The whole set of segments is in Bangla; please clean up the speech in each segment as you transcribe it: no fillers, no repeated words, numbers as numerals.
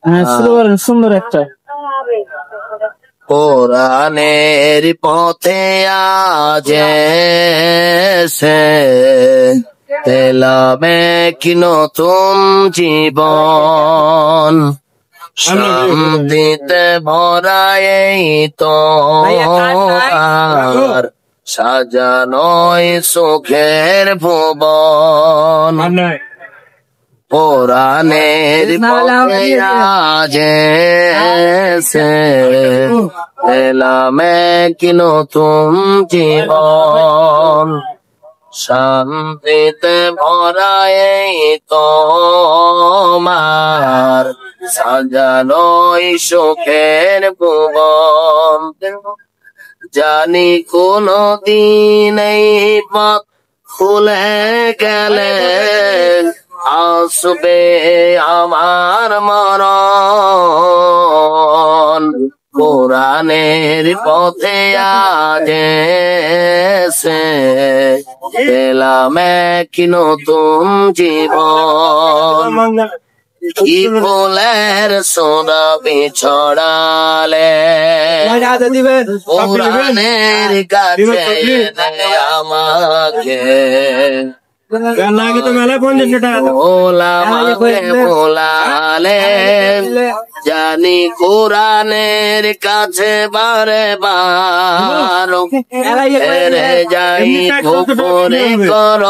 হ্যাঁ, শুরু করেন সুন্দর একটা। কোরআনের পথে আজ এসে পেলাম এক নতুন জীবন, শান্তিতে ভরা এই তো আর সাজানোই সুখের ভুবন। কোরআনের পথে আজ এসে পেলাম এক নতুন জীবন, শান্তিতে ভরা এই তোমার সাজানোই সুখের ভুবন। জানি কোনো দিন এই পথ খুলে গেলে আসবে আমার মরণ। কোরআনের পথে আজ এসে পেলাম এক নতুন জীবন। কি ফুলের সুরভি ছড়ালে কোরআনের কাছে আমাকে, ভোলালে জানি কোরআনের কাছে বারে বার হেরে যাই কুফরি কর।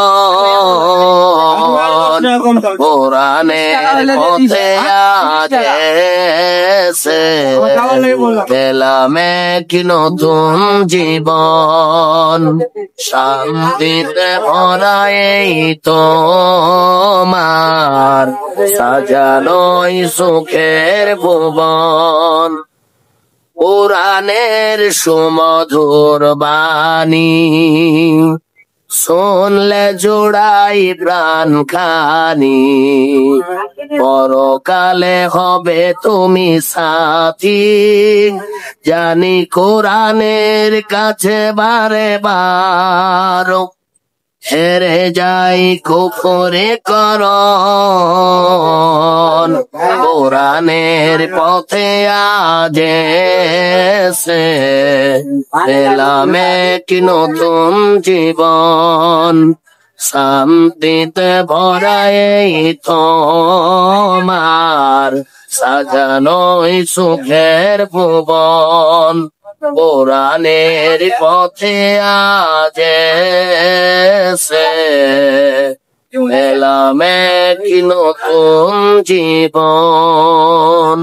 কোরআনের পথে আজ এসে পেলাম এক নতুন জীবন, শান্তিতে ভরা এই তোমার সাজানোই সুখের ভুবন। কোরআনের সুমধুর বাণী শুনলে জোড়াই প্রাণ খানি, পরকালে হবে তুমি সাথী। জানি কোরআনের কাছে বারে বার হেরে যাই কুফরি কর। কোরআনের পথে আজ এসে পেলাম এক নতুন জীবন, শান্তিতে ভরা এই তোমার সাজানোই সুখের ভুবন। কোরআনের পথে আজ এসে পেলাম এক নতুন জীবন।